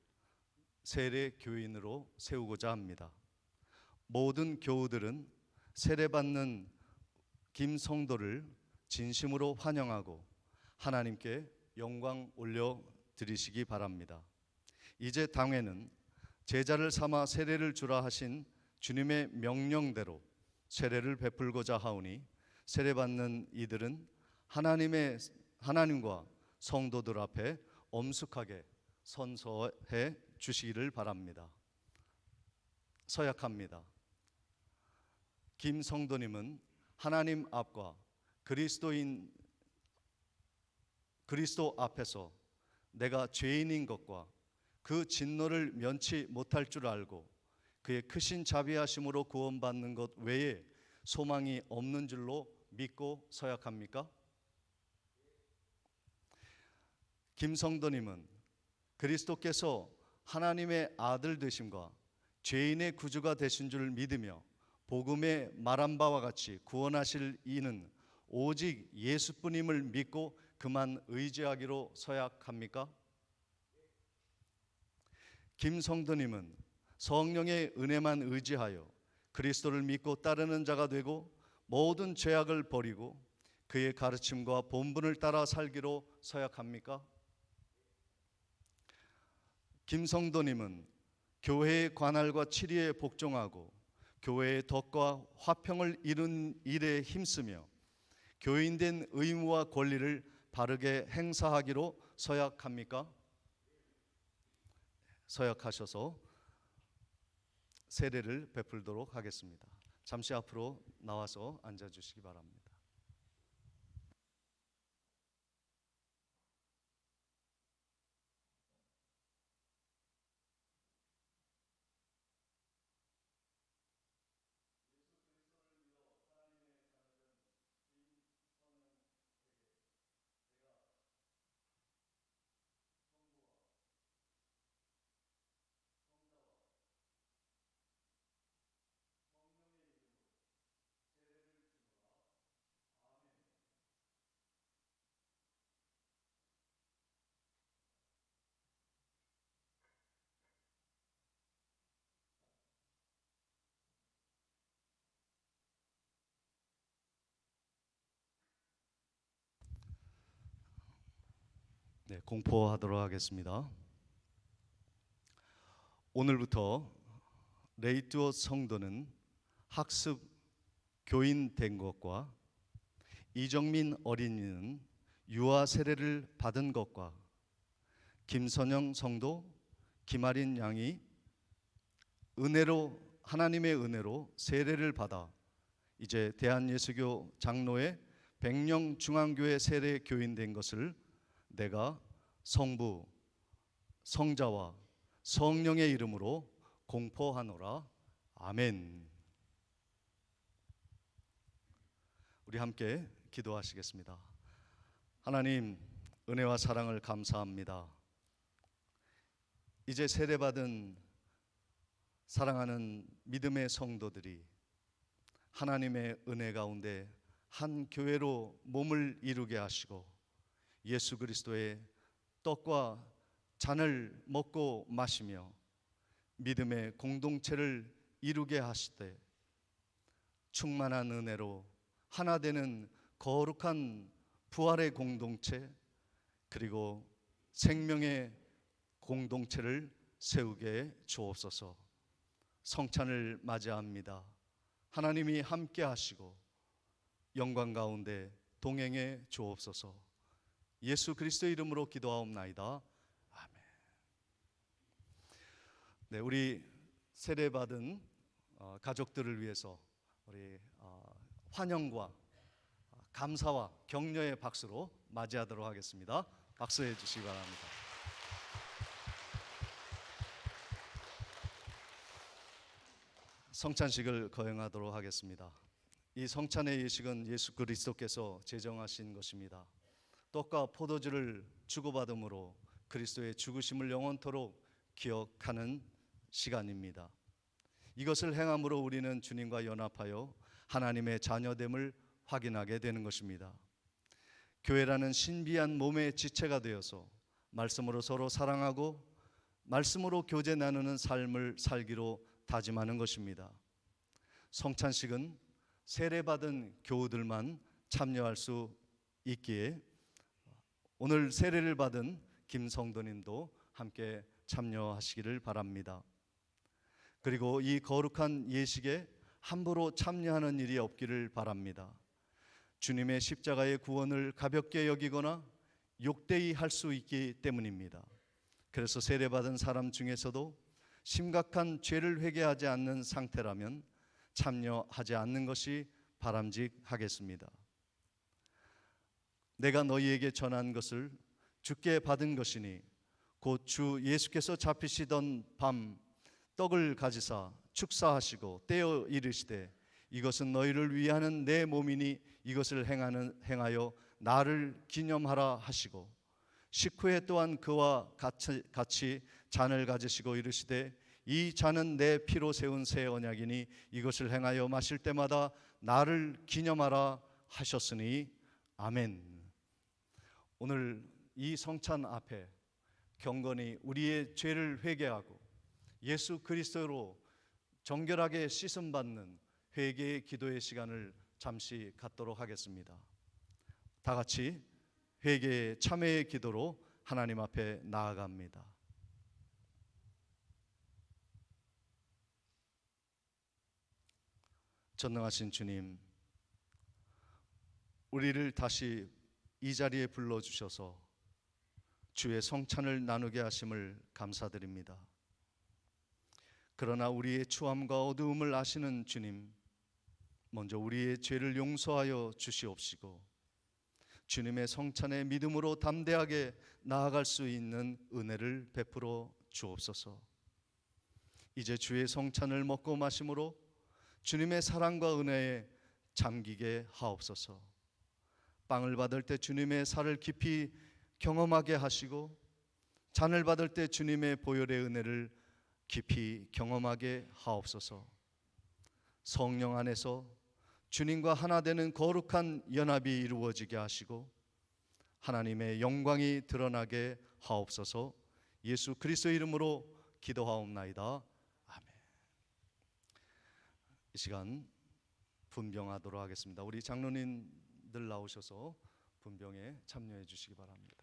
세례 교인으로 세우고자 합니다. 모든 교우들은 세례받는 김 성도를 진심으로 환영하고 하나님께 영광 올려 드리시기 바랍니다. 이제 당회는 제자를 삼아 세례를 주라 하신 주님의 명령대로 세례를 베풀고자 하오니 세례받는 이들은 하나님과 성도들 앞에 엄숙하게 선서해 주시기를 바랍니다. 서약합니다. 김 성도님은 하나님 앞과 그리스도 앞에서 내가 죄인인 것과 그 진노를 면치 못할 줄 알고 그의 크신 자비하심으로 구원받는 것 외에 소망이 없는 줄로 믿고 서약합니까? 김 성도님은 그리스도께서 하나님의 아들 되심과 죄인의 구주가 되신 줄 믿으며 복음에 말한 바와 같이 구원하실 이는 오직 예수뿐임을 믿고 그만 의지하기로 서약합니까? 김 성도님은 성령의 은혜만 의지하여 그리스도를 믿고 따르는 자가 되고 모든 죄악을 버리고 그의 가르침과 본분을 따라 살기로 서약합니까? 김 성도님은 교회의 관할과 치리에 복종하고 교회의 덕과 화평을 이룬 일에 힘쓰며 교인된 의무와 권리를 바르게 행사하기로 서약합니까? 서약하셔서 세례를 베풀도록 하겠습니다. 잠시 앞으로 나와서 앉아주시기 바랍니다. 네, 공포하도록 하겠습니다. 오늘부터 레이트워 성도는 학습 교인 된 것과 이정민 어린이는 유아 세례를 받은 것과 김선영 성도, 김아린 양이 하나님의 은혜로 세례를 받아 이제 대한예수교 장로회 백령중앙교회 세례 교인 된 것을 내가 성부, 성자와 성령의 이름으로 공포하노라. 아멘. 우리 함께 기도하시겠습니다. 하나님, 은혜와 사랑을 감사합니다. 이제 세례받은 사랑하는 믿음의 성도들이 하나님의 은혜 가운데 한 교회로 몸을 이루게 하시고 예수 그리스도의 떡과 잔을 먹고 마시며 믿음의 공동체를 이루게 하시되 충만한 은혜로 하나 되는 거룩한 부활의 공동체 그리고 생명의 공동체를 세우게 주옵소서. 성찬을 맞이합니다. 하나님이 함께 하시고 영광 가운데 동행해 주옵소서. 예수 그리스도의 이름으로 기도하옵나이다. 아멘. 네, 우리 세례받은 가족들을 위해서 우리 환영과 감사와 격려의 박수로 맞이하도록 하겠습니다. 박수해 주시기 바랍니다. 성찬식을 거행하도록 하겠습니다. 이 성찬의 예식은 예수 그리스도께서 제정하신 것입니다. 떡과 포도주를 주고받음으로 그리스도의 죽으심을 영원토록 기억하는 시간입니다. 이것을 행함으로 우리는 주님과 연합하여 하나님의 자녀됨을 확인하게 되는 것입니다. 교회라는 신비한 몸의 지체가 되어서 말씀으로 서로 사랑하고 말씀으로 교제 나누는 삶을 살기로 다짐하는 것입니다. 성찬식은 세례받은 교우들만 참여할 수 있기에 오늘 세례를 받은 김성도님도 함께 참여하시기를 바랍니다. 그리고 이 거룩한 예식에 함부로 참여하는 일이 없기를 바랍니다. 주님의 십자가의 구원을 가볍게 여기거나 욕되이 할 수 있기 때문입니다. 그래서 세례받은 사람 중에서도 심각한 죄를 회개하지 않는 상태라면 참여하지 않는 것이 바람직하겠습니다. 내가 너희에게 전한 것을 주께 받은 것이니 곧 주 예수께서 잡히시던 밤 떡을 가지사 축사하시고 떼어 이르시되 이것은 너희를 위하는 내 몸이니 이것을 행하여 나를 기념하라 하시고 식후에 또한 그와 같이 잔을 가지시고 이르시되 이 잔은 내 피로 세운 새 언약이니 이것을 행하여 마실 때마다 나를 기념하라 하셨으니 아멘. 오늘 이 성찬 앞에 경건히 우리의 죄를 회개하고 예수 그리스도로 정결하게 씻음받는 회개의 기도의 시간을 잠시 갖도록 하겠습니다. 다 같이 회개의 참회의 기도로 하나님 앞에 나아갑니다. 전능하신 주님, 우리를 다시 이 자리에 불러주셔서 주의 성찬을 나누게 하심을 감사드립니다. 그러나 우리의 추함과 어두움을 아시는 주님, 먼저 우리의 죄를 용서하여 주시옵시고 주님의 성찬에 믿음으로 담대하게 나아갈 수 있는 은혜를 베풀어 주옵소서. 이제 주의 성찬을 먹고 마심으로 주님의 사랑과 은혜에 잠기게 하옵소서. 빵을 받을 때 주님의 살을 깊이 경험하게 하시고 잔을 받을 때 주님의 보혈의 은혜를 깊이 경험하게 하옵소서. 성령 안에서 주님과 하나 되는 거룩한 연합이 이루어지게 하시고 하나님의 영광이 드러나게 하옵소서. 예수 그리스도의 이름으로 기도하옵나이다. 아멘. 이 시간 분병하도록 하겠습니다. 우리 장로님들 나오셔서 분병에 참여해 주시기 바랍니다.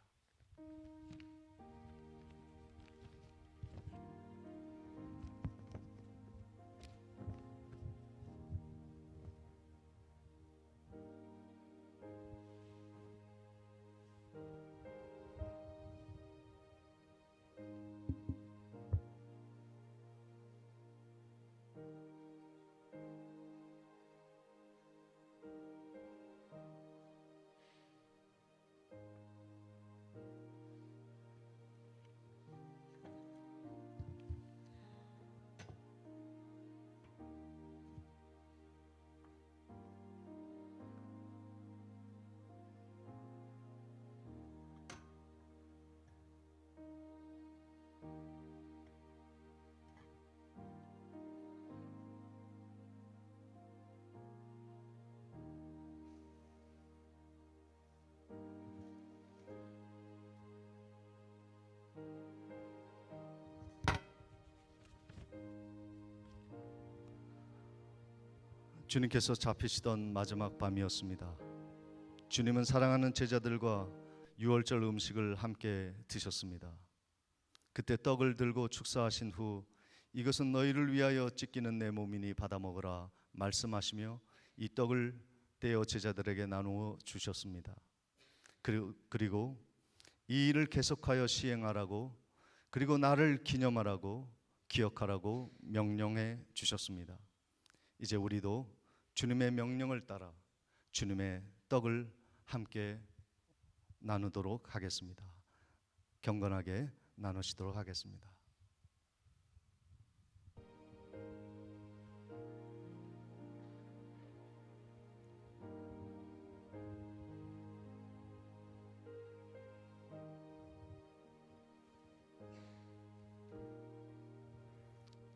주님께서 잡히시던 마지막 밤이었습니다. 주님은 사랑하는 제자들과 유월절 음식을 함께 드셨습니다. 그때 떡을 들고 축사하신 후 이것은 너희를 위하여 찢기는 내 몸이니 받아 먹으라 말씀하시며 이 떡을 떼어 제자들에게 나누어 주셨습니다. 그리고 이 일을 계속하여 시행하라고 그리고 나를 기념하라고 기억하라고 명령해 주셨습니다. 이제 우리도 주님의 명령을 따라 주님의 떡을 함께 나누도록 하겠습니다. 경건하게 나누시도록 하겠습니다.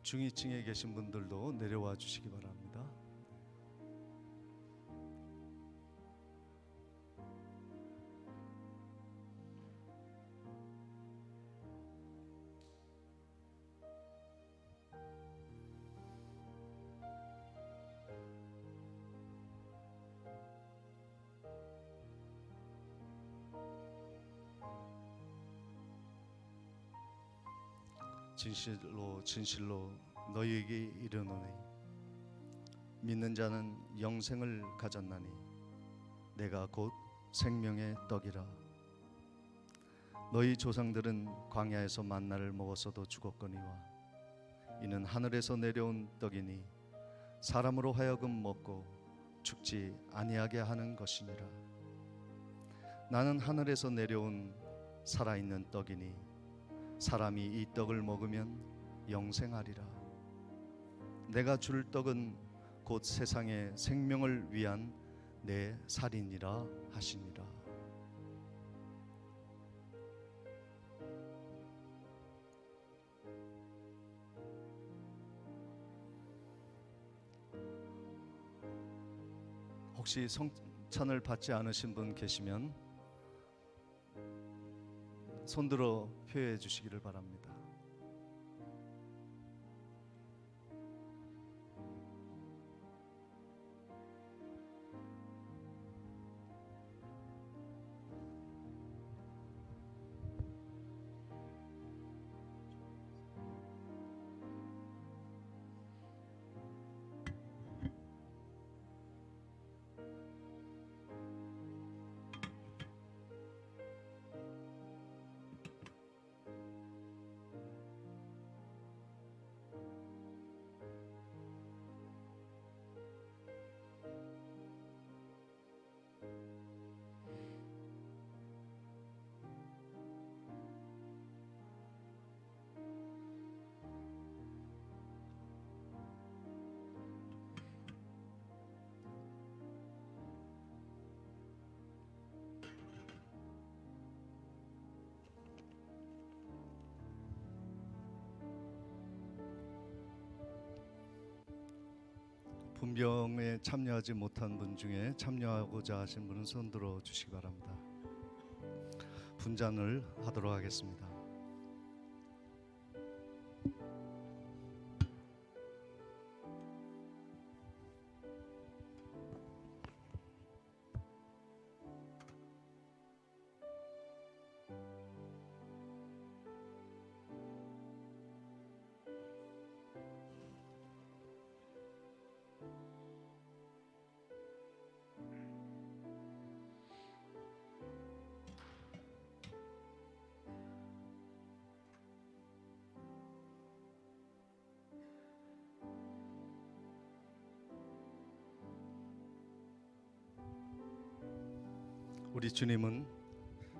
중위층에 계신 분들도 내려와 주시기 바랍니다. 진실로 진실로 너희에게 이르노니 믿는 자는 영생을 가졌나니 내가 곧 생명의 떡이라. 너희 조상들은 광야에서 만나를 먹었어도 죽었거니와 이는 하늘에서 내려온 떡이니 사람으로 하여금 먹고 죽지 아니하게 하는 것이니라. 나는 하늘에서 내려온 살아있는 떡이니 사람이 이 떡을 먹으면 영생하리라. 내가 줄 떡은 곧 세상의 생명을 위한 내 살이니라 하시니라. 혹시 성찬을 받지 않으신 분 계시면 손들어 표해 주시기를 바랍니다. 분병에 참여하지 못한 분 중에 참여하고자 하신 분은 손들어 주시기 바랍니다. 분잔을 하도록 하겠습니다. 우리 주님은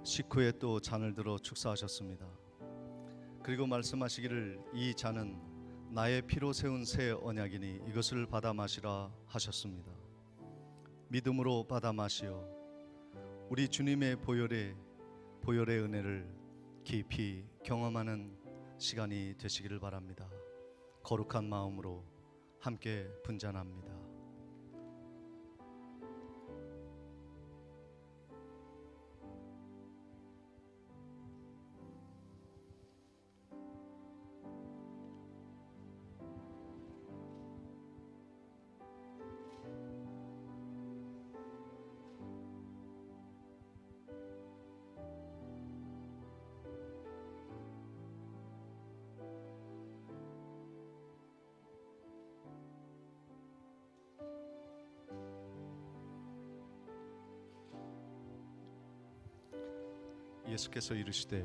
식후에 또 잔을 들어 축사하셨습니다. 그리고 말씀하시기를 이 잔은 나의 피로 세운 새 언약이니 이것을 받아 마시라 하셨습니다. 믿음으로 받아 마시어 우리 주님의 보혈의 은혜를 깊이 경험하는 시간이 되시기를 바랍니다. 거룩한 마음으로 함께 분잔합니다. 예수께서 이르시되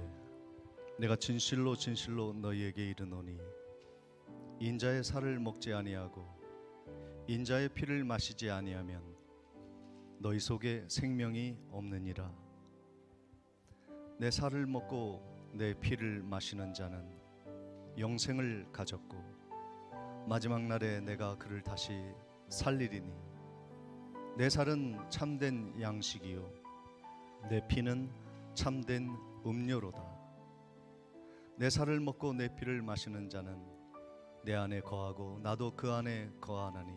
내가 진실로 진실로 너희에게 이르노니 인자의 살을 먹지 아니하고 인자의 피를 마시지 아니하면 너희 속에 생명이 없느니라. 내 살을 먹고 내 피를 마시는 자는 영생을 가졌고 마지막 날에 내가 그를 다시 살리리니 내 살은 참된 양식이요 내 피는 참된 음료로다. 내 살을 먹고 내 피를 마시는 자는 내 안에 거하고 나도 그 안에 거하나니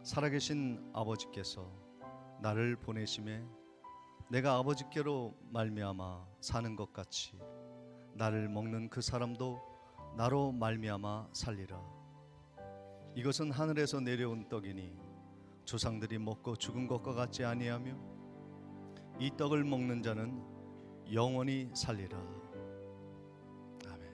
살아계신 아버지께서 나를 보내심에 내가 아버지께로 말미암아 사는 것 같이 나를 먹는 그 사람도 나로 말미암아 살리라. 이것은 하늘에서 내려온 떡이니 조상들이 먹고 죽은 것과 같지 아니하며 이 떡을 먹는 자는 영원히 살리라. 아멘.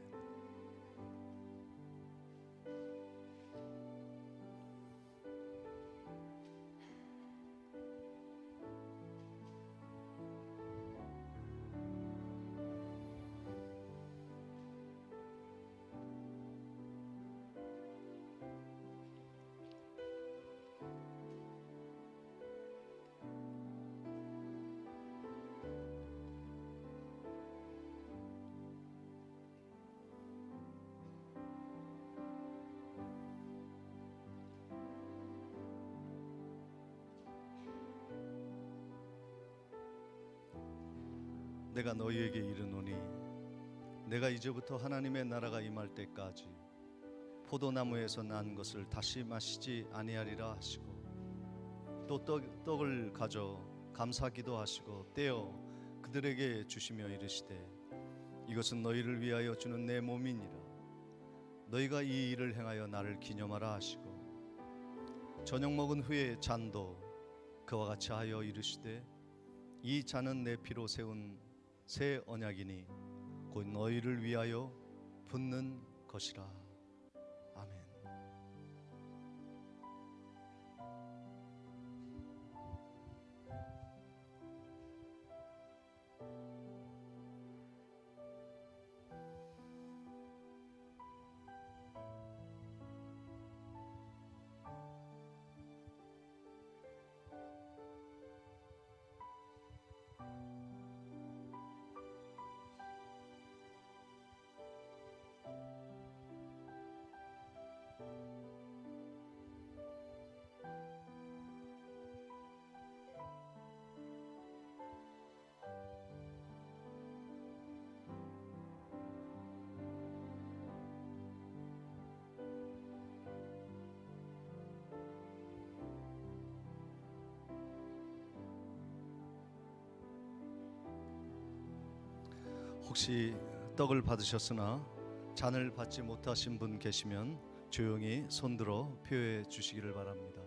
내가 너희에게 이르노니 내가 이제부터 하나님의 나라가 임할 때까지 포도나무에서 난 것을 다시 마시지 아니하리라 하시고 또 떡을 가져 감사기도 하시고 떼어 그들에게 주시며 이르시되 이것은 너희를 위하여 주는 내 몸이니라. 너희가 이 일을 행하여 나를 기념하라 하시고 저녁 먹은 후에 잔도 그와 같이 하여 이르시되 이 잔은 내 피로 세운 새 언약이니 곧 너희를 위하여 붓는 것이라. 아멘. 혹시 떡을 받으셨으나 잔을 받지 못하신 분 계시면 조용히 손들어 표해 주시기를 바랍니다.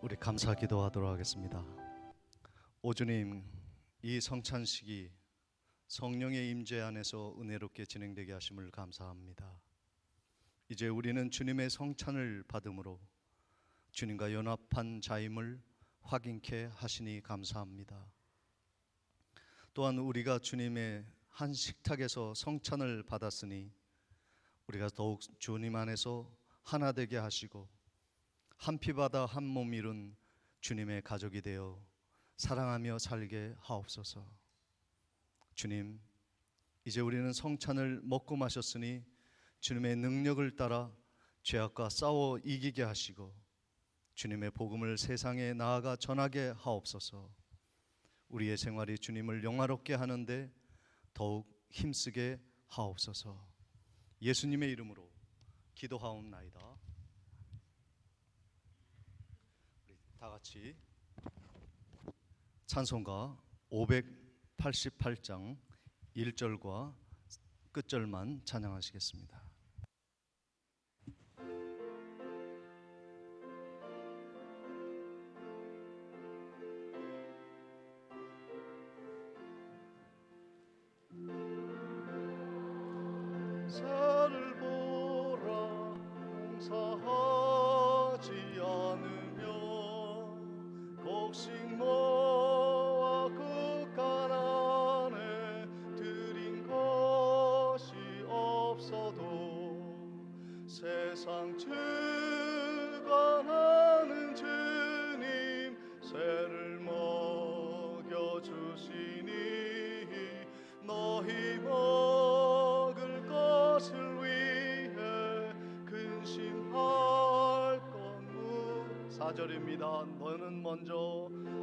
우리 감사 기도하도록 하겠습니다. 오 주님, 이 성찬식이 성령의 임재 안에서 은혜롭게 진행되게 하심을 감사합니다. 이제 우리는 주님의 성찬을 받음으로 주님과 연합한 자임을 확인케 하시니 감사합니다. 또한 우리가 주님의 한 식탁에서 성찬을 받았으니 우리가 더욱 주님 안에서 하나 되게 하시고 한 피 바다 한 몸 이룬 주님의 가족이 되어 사랑하며 살게 하옵소서. 주님, 이제 우리는 성찬을 먹고 마셨으니 주님의 능력을 따라 죄악과 싸워 이기게 하시고 주님의 복음을 세상에 나아가 전하게 하옵소서. 우리의 생활이 주님을 영화롭게 하는데 더욱 힘쓰게 하옵소서. 예수님의 이름으로 기도하옵나이다. 우리 다 같이 찬송가 588장 1절과 끝절만 찬양하시겠습니다. 새를 보라 봉사하지 않으며 곡식 모아 국간 안에 들인 것이 없어도 세상 주관하는 주님 새를 먹여주시니 너희 먹을 것을 위해 근심할 건 4절입니다.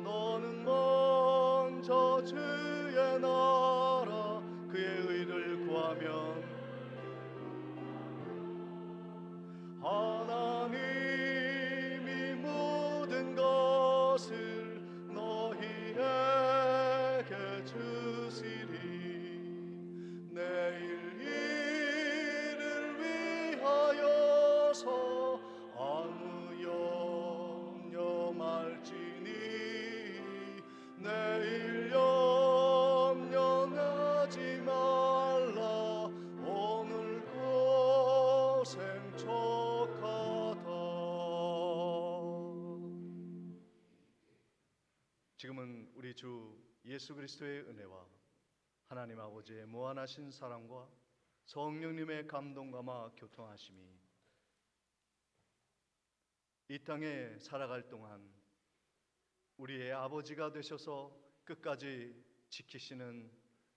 너는 먼저 주의 나라 그의 의를 구하면 하나님이 모든 것을 너희에게 주시리. 내일 일을 위하여서 아무 염려 말지니 내일 염려하지 말라 오늘 고생 족하다. 지금은 우리 주 예수 그리스도의 은혜와 하나님 아버지의 무한하신 사랑과 성령님의 감동감화 교통하심이 이 땅에 살아갈 동안 우리의 아버지가 되셔서 끝까지 지키시는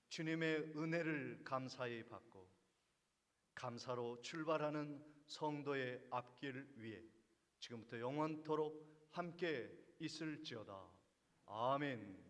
주님의 은혜를 감사히 받고 감사로 출발하는 성도의 앞길 위에 지금부터 영원토록 함께 있을지어다. 아멘.